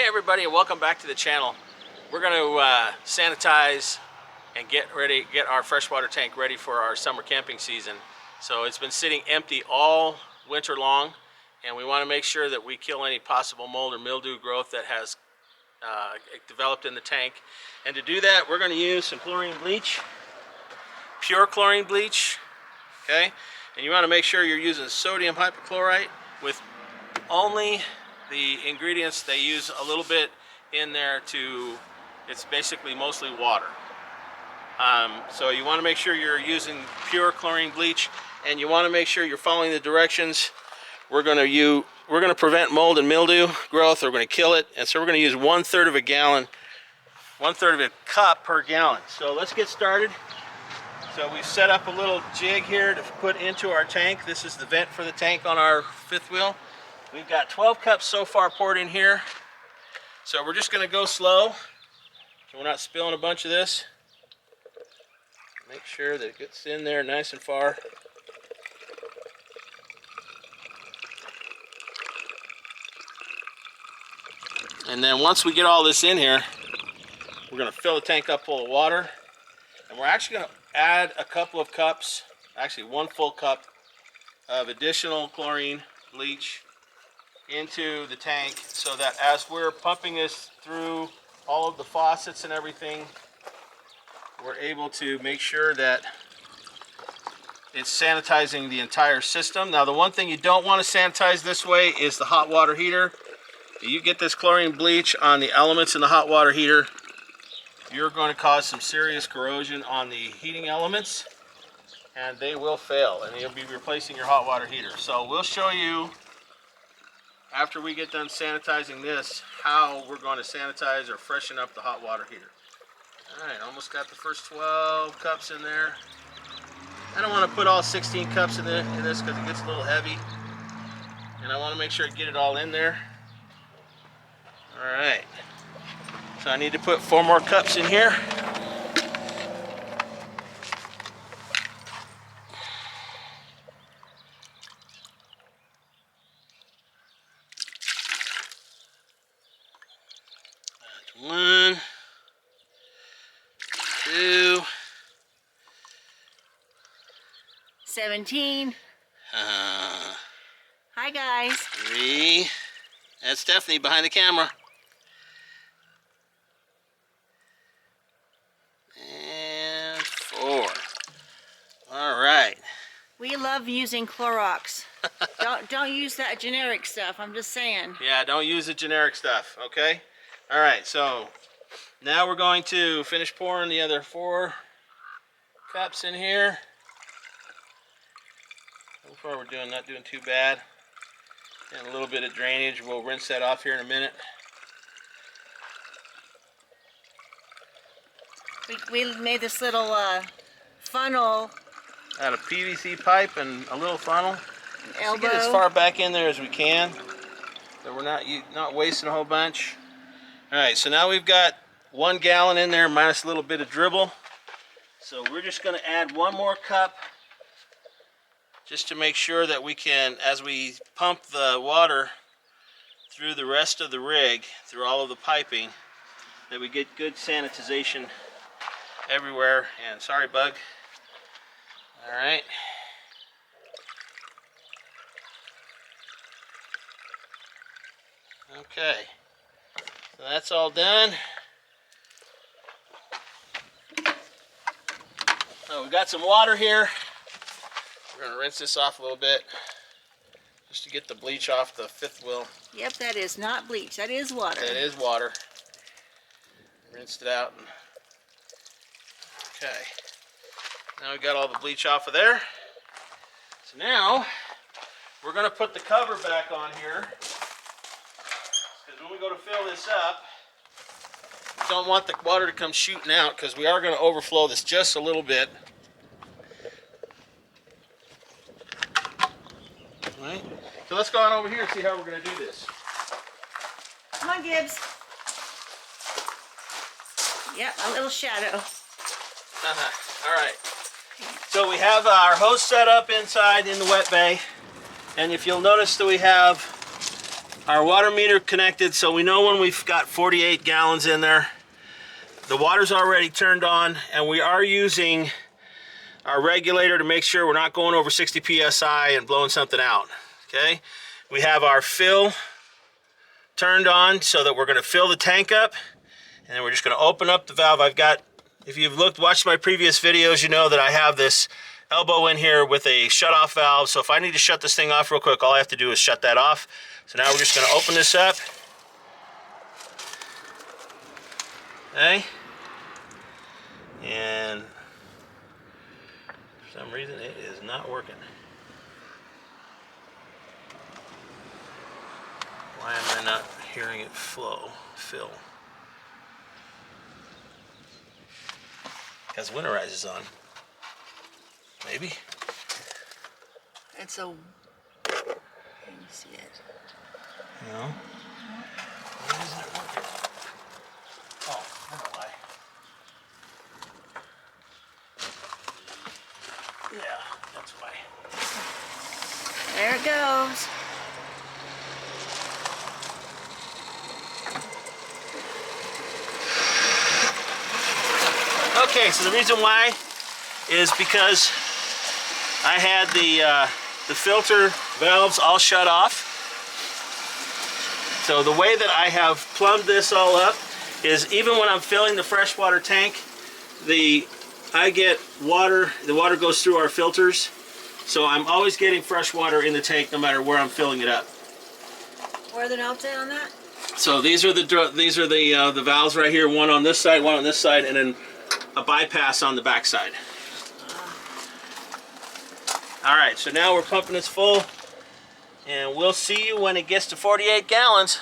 Hey everybody, and welcome back to the channel. We're going to sanitize and get our freshwater tank ready for our summer camping season. So it's been sitting empty all winter long, and we want to make sure that we kill any possible mold or mildew growth that has developed in the tank. And to do that, we're going to use some chlorine bleach, pure chlorine bleach, okay? And you want to make sure you're using sodium hypochlorite with only the ingredients. They use a little bit in there it's basically mostly water. So you want to make sure you're using pure chlorine bleach, and you want to make sure you're following the directions. We're going to prevent mold and mildew growth. We're going to kill it, and so we're going to use 1/3 of a gallon, 1/3 of a cup per gallon. So let's get started. So we've set up a little jig here to put into our tank. This is the vent for the tank on our fifth wheel. We've got 12 cups so far poured in here. So we're just going to go slow so we're not spilling a bunch of this. Make sure that it gets in there nice and far. And then once we get all this in here, we're going to fill the tank up full of water. And we're actually going to add a couple of cups, actually 1 full cup of additional chlorine bleach into the tank, so that as we're pumping this through all of the faucets and everything, we're able to make sure that it's sanitizing the entire system. Now, the one thing you don't want to sanitize this way is the hot water heater. You get this chlorine bleach on the elements in the hot water heater, you're going to cause some serious corrosion on the heating elements, and they will fail, and you'll be replacing your hot water heater. So we'll show you, after we get done sanitizing this, how we're going to sanitize or freshen up the hot water heater. Alright, almost got the first 12 cups in there. I don't want to put all 16 cups in this because it gets a little heavy, and I want to make sure I get it all in there. Alright, so I need to put 4 more cups in here. That's 1, 2, 17. Hi guys. 3. That's Stephanie behind the camera. And 4. All right. We love using Clorox. don't use that generic stuff. I'm just saying. Yeah, don't use the generic stuff. Okay. All right. So now we're going to finish pouring the other 4 cups in here. So far we're not doing too bad. And a little bit of drainage. We'll rinse that off here in a minute. We made this little funnel Out of PVC pipe and a little funnel. elbow. Get as far back in there as we can, so we're not wasting a whole bunch. All right, so now we've got 1 gallon in there minus a little bit of dribble. So we're just going to add 1 more cup, just to make sure that we can, as we pump the water through the rest of the rig, through all of the piping, that we get good sanitization everywhere. And sorry, bug. All right. Okay. So that's all done. So we've got some water here. We're going to rinse this off a little bit just to get the bleach off the fifth wheel. Yep, that is not bleach. That is water. That is water. Rinsed it out. Okay. Now we've got all the bleach off of there. So now we're going to put the cover back on here, because when we go to fill this up, we don't want the water to come shooting out, because we are going to overflow this just a little bit. All right. So let's go on over here and see how we're going to do this. Come on, Gibbs. Yep, a little shadow. All right. So we have our hose set up inside in the wet bay, and if you'll notice that we have our water meter connected, so we know when we've got 48 gallons in there. The water's already turned on, and we are using our regulator to make sure we're not going over 60 psi and blowing something out. Okay, we have our fill turned on so that we're going to fill the tank up, and then we're just going to open up the valve. I've got, if you've watched my previous videos, you know that I have this elbow in here with a shut-off valve. So if I need to shut this thing off real quick, all I have to do is shut that off. So now we're just going to open this up. Okay. And for some reason it is not working. Why am I not hearing it fill? Because winterize is on. Maybe. And so, can you see it? No. Why isn't it working? Oh, I know why. Yeah, that's why. There it goes. Okay, so the reason why is because I had the filter valves all shut off. So the way that I have plumbed this all up is even when I'm filling the freshwater tank, I get water, the water goes through our filters. So I'm always getting fresh water in the tank no matter where I'm filling it up. Where are the knobs at on that? So these are the valves right here, one on this side, one on this side, and then a bypass on the back side. All right, so now we're pumping this full, and we'll see you when it gets to 48 gallons.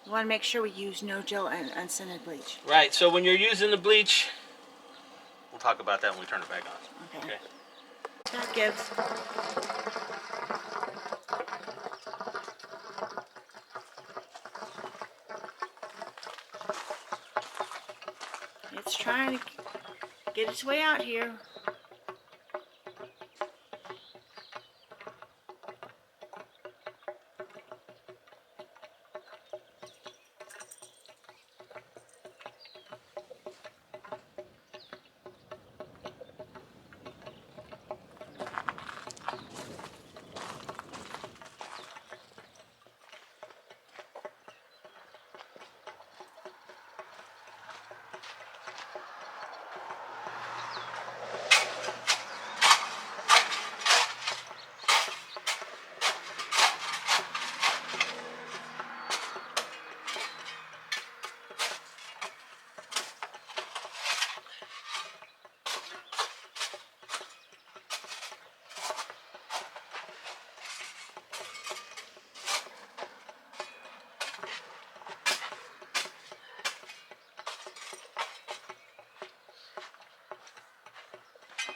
We want to make sure we use no gel and unscented bleach. Right, so when you're using the bleach, we'll talk about that when we turn it back on. Okay. That gives. It's trying to get its way out here.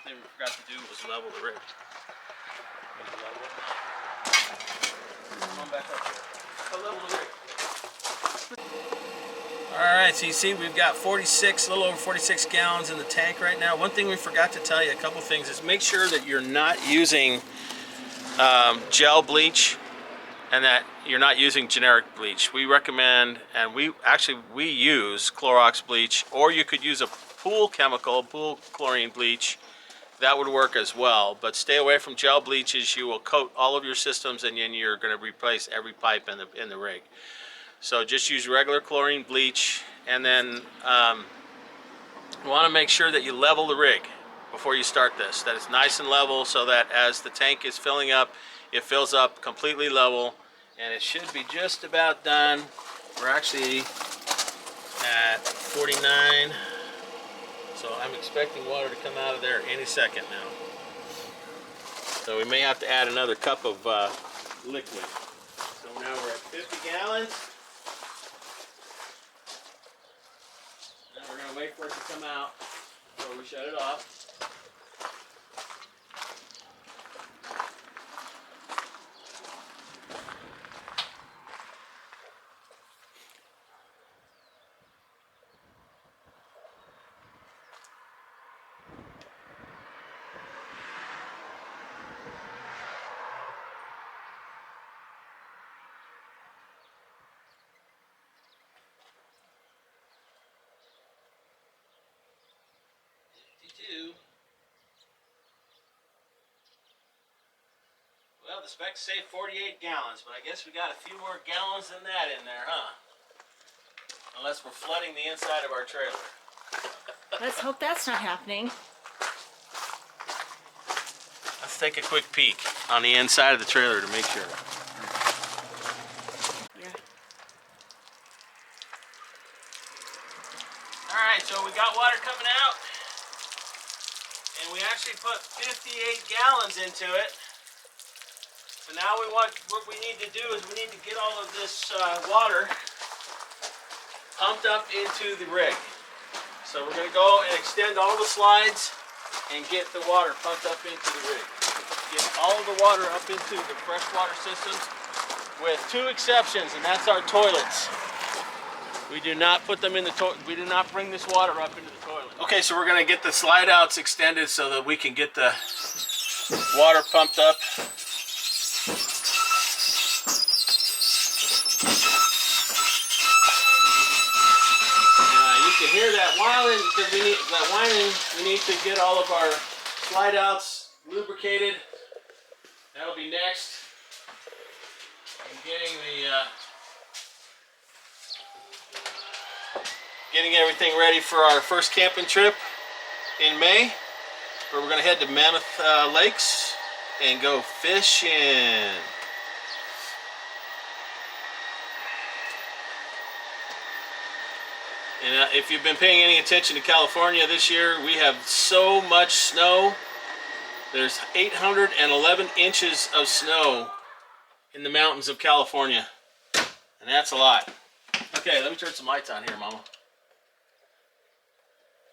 Thing we forgot to do was level the rig. Come on back up here. Level the rig. Alright, so you see we've got 46, a little over 46 gallons in the tank right now. One thing we forgot to tell you, a couple things, is make sure that you're not using gel bleach and that you're not using generic bleach. We recommend, and we use Clorox bleach, or you could use a pool chlorine bleach. That would work as well, but stay away from gel bleaches. You will coat all of your systems, and then you're going to replace every pipe in the rig. So just use regular chlorine bleach, and then you want to make sure that you level the rig before you start this. That it's nice and level, so that as the tank is filling up, it fills up completely level, and it should be just about done. We're actually at 49. So I'm expecting water to come out of there any second now. So we may have to add another cup of liquid. So now we're at 50 gallons. Now we're going to wait for it to come out before we shut it off. the specs say 48 gallons, but I guess we got a few more gallons than that in there, huh? Unless we're flooding the inside of our trailer. Let's hope that's not happening. Let's take a quick peek on the inside of the trailer to make sure. Yeah. All right, so we got water coming out, and we actually put 58 gallons into it. So now what we need to do is we need to get all of this water pumped up into the rig. So we're going to go and extend all the slides and get the water pumped up into the rig. Get all of the water up into the freshwater systems with two exceptions, and that's our toilets. We do not put them in the toilet. We do not bring this water up into the toilet. Okay, so we're going to get the slide outs extended so that we can get the water pumped up. You can hear that whining because we need to get all of our slide outs lubricated. That'll be next. And getting everything ready for our first camping trip in May, where we're going to head to Mammoth Lakes and go fishing. And if you've been paying any attention to California this year, we have so much snow. There's 811 inches of snow in the mountains of California, and that's a lot. Okay, let me turn some lights on here, Mama.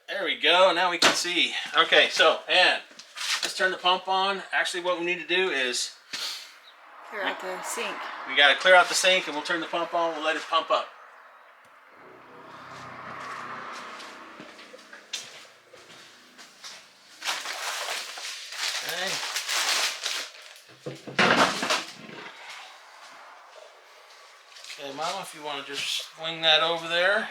There we go, now we can see. Okay, so, and let's turn the pump on. Actually, what we need to do is Clear out the sink. we got to clear out the sink, and we'll turn the pump on. We'll let it pump up. Okay. Okay, Mama, if you want to just swing that over there.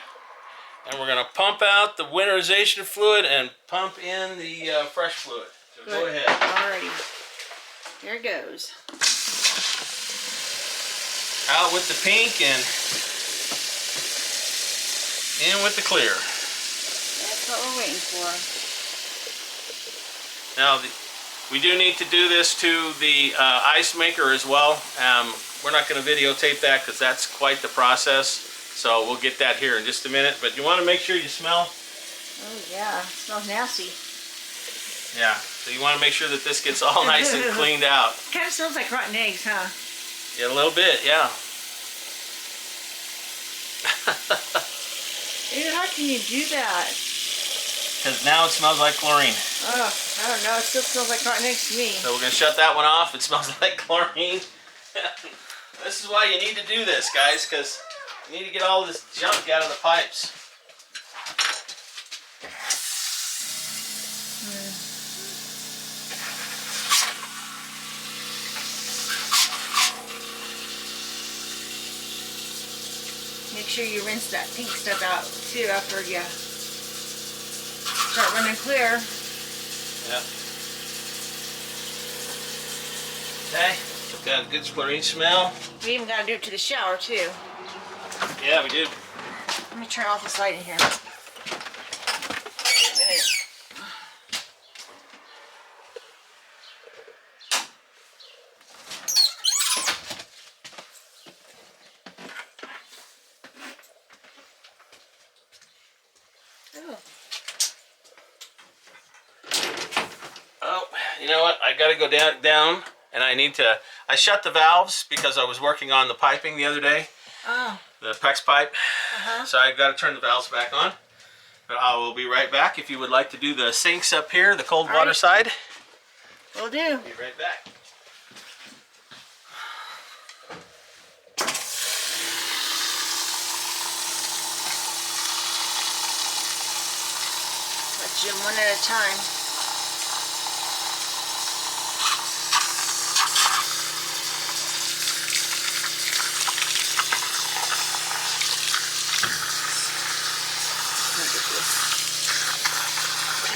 And we're going to pump out the winterization fluid and pump in the fresh fluid. So go ahead. Alrighty. Here it goes. Out with the pink and in with the clear. That's what we're waiting for. Now, we do need to do this to the ice maker as well. We're not going to videotape that because that's quite the process. So we'll get that here in just a minute. But you want to make sure you smell. Oh yeah, it smells nasty. Yeah. So you want to make sure that this gets all nice and cleaned out. Kind of smells like rotten eggs, huh? Yeah, a little bit. Yeah. Ew, how can you do that? Because now it smells like chlorine. Oh, I don't know. It still smells like rotten eggs to me. So we're going to shut that one off. It smells like chlorine. This is why you need to do this, guys, because you need to get all this junk out of the pipes. Make sure you rinse that pink stuff out too after you start running clear. Yeah. Okay. Got a good chlorine smell. We even got to do it to the shower too. Yeah, we did. Let me turn off this light in here. Wait a minute. Oh, you know what? I got to go down, and I shut the valves because I was working on the piping the other day. Oh. The PEX pipe. So I've got to turn the valves back on. But I will be right back. If you would like to do the sinks up here, the cold water side. Will do. Be right back. Let's do them one at a time.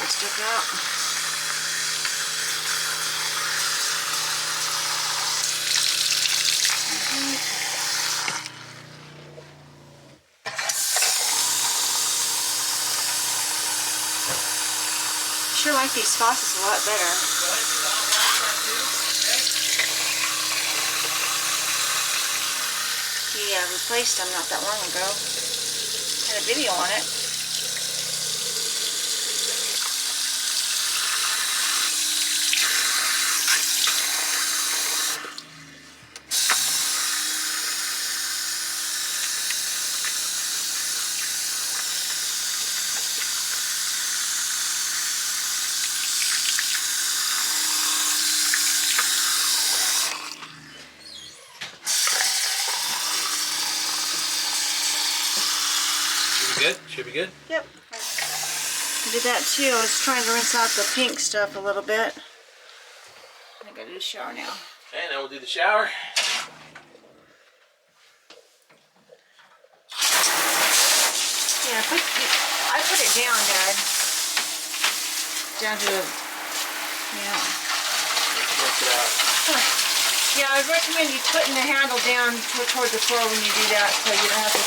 Stick out. like these faucets a lot better. He replaced them not that long ago. Had a video on it. Good? Should be good? Yep. I did that too. I was trying to rinse out the pink stuff a little bit. I gotta do the shower now. Okay, now we'll do the shower. Yeah, I put it down, Dad. Down to the, yeah. Work it out. Yeah, I recommend you putting the handle down toward the floor when you do that, so you don't have to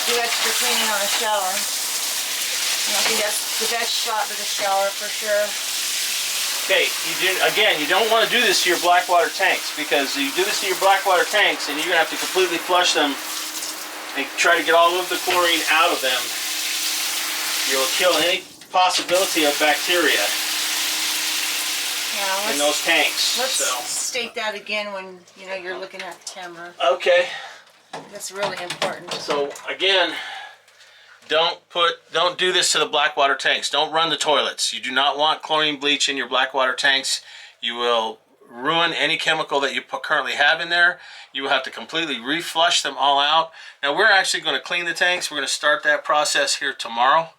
do extra cleaning on the shower. And I think that's the best shot for the shower for sure. Okay, you don't want to do this to your black water tanks, because you do this to your black water tanks and you're going to have to completely flush them and try to get all of the chlorine out of them. You'll kill any possibility of bacteria in those tanks. Let's state that again when you're looking at the camera. Okay. That's really important. So again, don't do this to the black water tanks. Don't run the toilets. You do not want chlorine bleach in your black water tanks. You will ruin any chemical that you currently have in there. You will have to completely reflush them all out. Now we're actually going to clean the tanks. We're going to start that process here tomorrow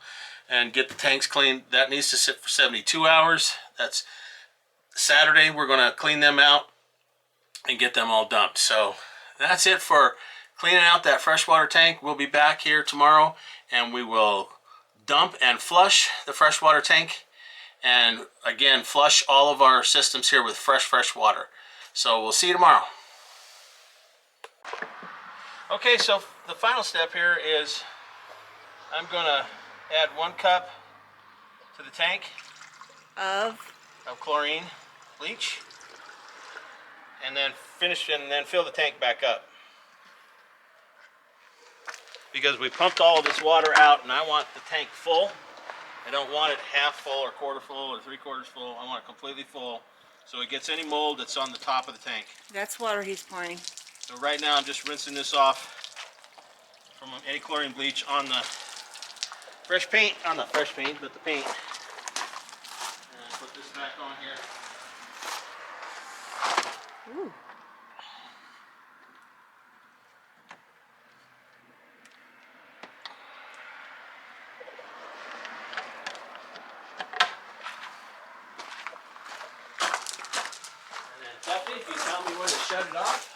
and get the tanks cleaned. That needs to sit for 72 hours. That's Saturday. We're going to clean them out and get them all dumped. So that's it for cleaning out that freshwater tank. We'll be back here tomorrow and we will dump and flush the freshwater tank, and again flush all of our systems here with fresh water. So we'll see you tomorrow. Okay, so the final step here is I'm gonna add 1 cup to the tank of chlorine bleach, and then fill the tank back up, because we pumped all of this water out and I want the tank full. I don't want it half full or quarter full or 3/4 full. I want it completely full so it gets any mold that's on the top of the tank. That's water he's pouring. So right now I'm just rinsing this off from any chlorine bleach on the fresh paint, not fresh paint, but the paint. And put this back on here. Ooh. If you tell me when to shut it off,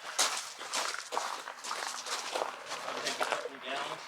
I'll take a couple of gallons.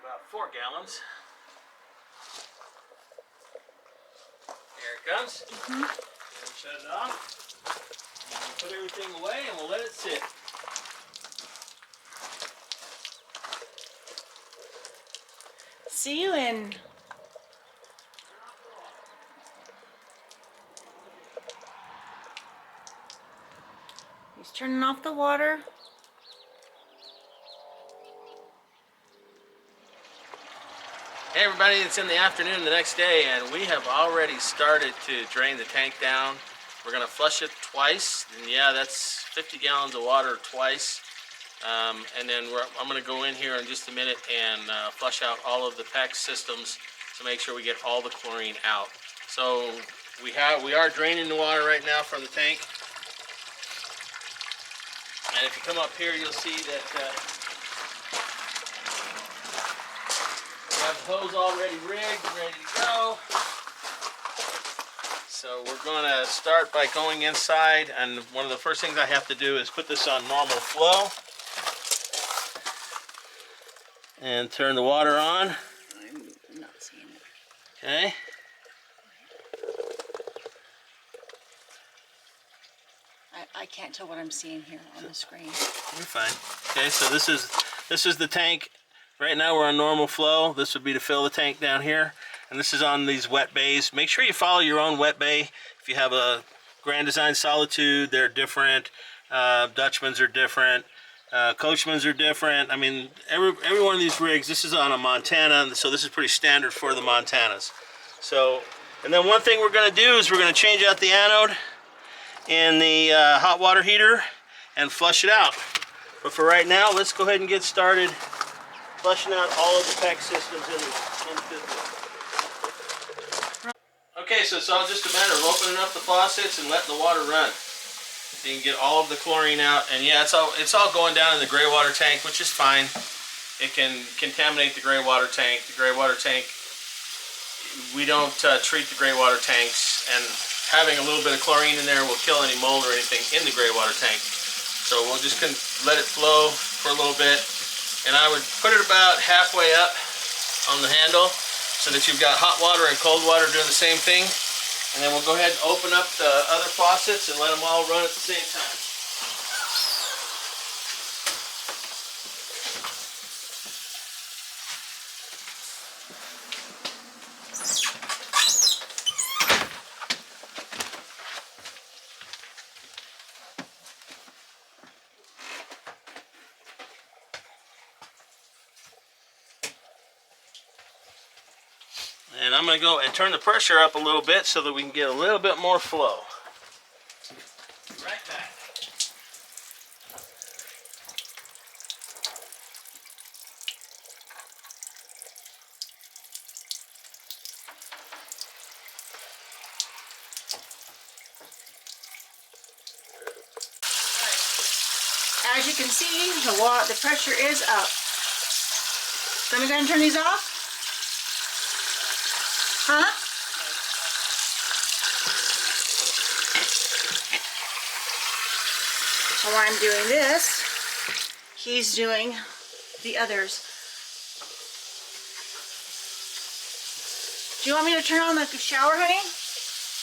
About 4 gallons. There it comes. And shut it off. And we'll put everything away and we'll let it sit. See you in. He's turning off the water. Hey everybody, it's in the afternoon the next day and we have already started to drain the tank down. We're going to flush it twice, and yeah, that's 50 gallons of water twice. And then I'm going to go in here in just a minute and flush out all of the PEX systems to make sure we get all the chlorine out. So we are draining the water right now from the tank. And if you come up here, you'll see that we have the hose already rigged, ready to go. So we're going to start by going inside, and one of the first things I have to do is put this on normal flow and turn the water on. I'm not seeing it. Okay. I can't tell what I'm seeing here on the screen. You're fine. Okay, so this is the tank. Right now we're on normal flow. This would be to fill the tank down here. And this is on these wet bays. Make sure you follow your own wet bay. If you have a Grand Design Solitude, they're different. Dutchman's are different. Coachman's are different. I mean, every one of these rigs, this is on a Montana, so this is pretty standard for the Montanas. So, and then one thing we're going to do is we're going to change out the anode in the hot water heater and flush it out. But for right now, let's go ahead and get started flushing out all of the PEX systems in the system. Okay, so it's all just a matter of opening up the faucets and letting the water run. So you can get all of the chlorine out, and yeah, it's all going down in the gray water tank, which is fine. It can contaminate the gray water tank. The gray water tank, we don't treat the gray water tanks, and having a little bit of chlorine in there will kill any mold or anything in the gray water tank. So we'll just let it flow for a little bit, and I would put it about halfway up on the handle so that you've got hot water and cold water doing the same thing. And then we'll go ahead and open up the other faucets and let them all run at the same time. And I'm going to go and turn the pressure up a little bit so that we can get a little bit more flow. Right back. As you can see, the pressure is up. So I'm going to turn these off. Huh? So while I'm doing this, he's doing the others. Do you want me to turn on the shower, honey?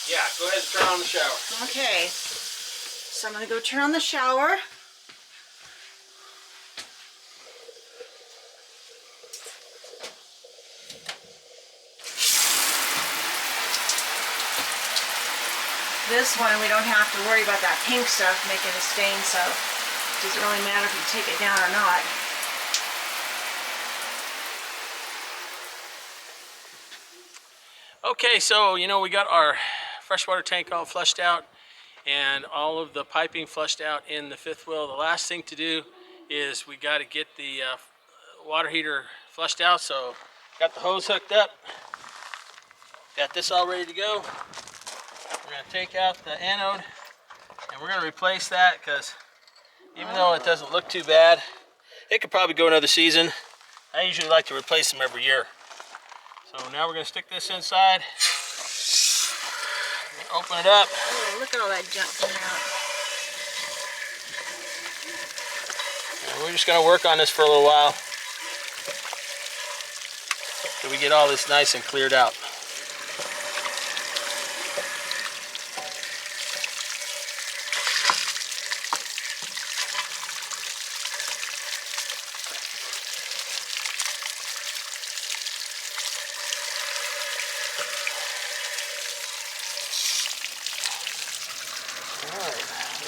Yeah, go ahead and turn on the shower. Okay. So I'm going to go turn on the shower. This one, we don't have to worry about that pink stuff making a stain, so it doesn't really matter if you take it down or not. Okay, so we got our freshwater tank all flushed out and all of the piping flushed out in the fifth wheel. The last thing to do is we got to get the water heater flushed out. So got the hose hooked up, got this all ready to go. We're going to take out the anode and we're going to replace that, because even though it doesn't look too bad, it could probably go another season. I usually like to replace them every year. So now we're going to stick this inside, open it up. Oh, look at all that junk coming out. And we're just going to work on this for a little while so we get all this nice and cleared out.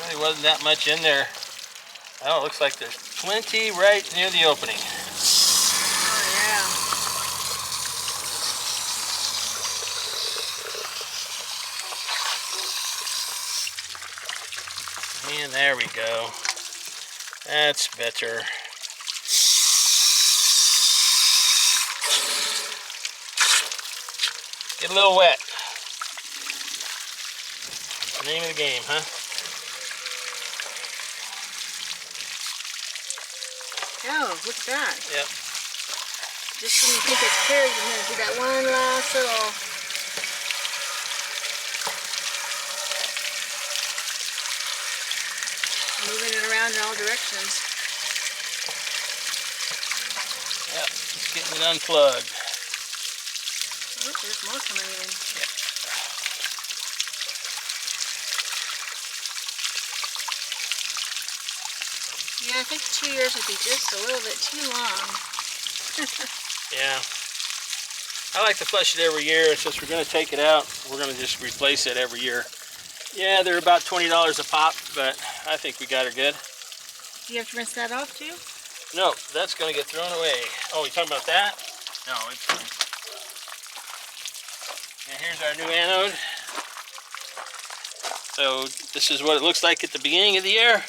Really wasn't that much in there. Oh, it looks like there's plenty right near the opening. Oh, yeah. And there we go. That's better. Get a little wet. The name of the game, huh? Oh, look at that. Yep. Just when you think it's clear, you're going to do that one last little... moving it around in all directions. Yep, just getting it unplugged. Oh, there's more coming in. Yep. Yeah, I think 2 years would be just a little bit too long. Yeah. I like to flush it every year. Since we're going to take it out, we're going to just replace it every year. Yeah, they're about $20 a pop, but I think we got her good. Do you have to rinse that off too? No, that's going to get thrown away. Oh, you talking about that? No, it's fine. And here's our new anode. So this is what it looks like at the beginning of the year.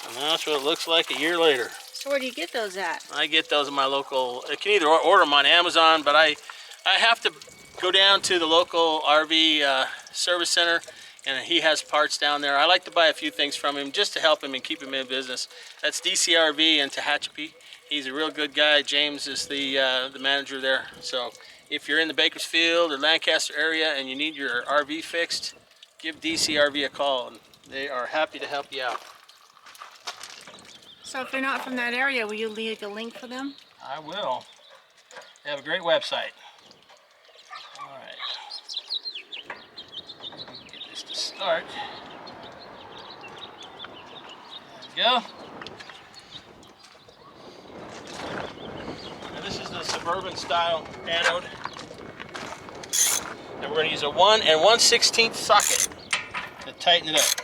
And that's what it looks like a year later. So where do you get those at? I get those in my local, I can either order them on Amazon, but I have to go down to the local RV service center, and he has parts down there. I like to buy a few things from him just to help him and keep him in business. That's DCRV in Tehachapi. He's a real good guy. James is the manager there. So if you're in the Bakersfield or Lancaster area and you need your RV fixed, give DCRV a call, and they are happy to help you out. So if they're not from that area, will you leave a link for them? I will. They have a great website. All right. Get this to start. There we go. Now this is the Suburban style anode. And we're going to use a 1 1/16 socket to tighten it up.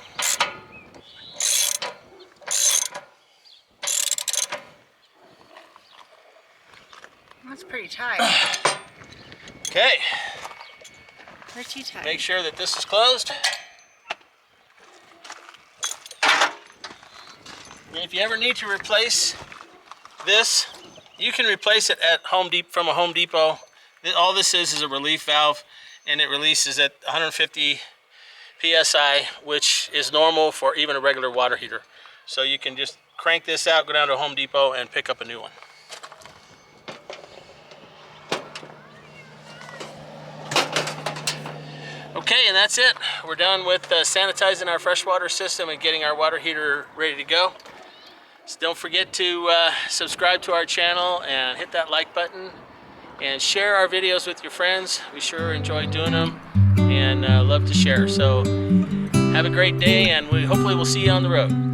That's pretty tight. Okay. They're too tight. Make sure that this is closed. And if you ever need to replace this, you can replace it at from a Home Depot. All this is a relief valve, and it releases at 150 psi, which is normal for even a regular water heater. So you can just crank this out, go down to Home Depot, and pick up a new one. Okay, and that's it. We're done with sanitizing our freshwater system and getting our water heater ready to go. So don't forget to subscribe to our channel and hit that like button and share our videos with your friends. We sure enjoy doing them and love to share. So have a great day, and hopefully we'll see you on the road.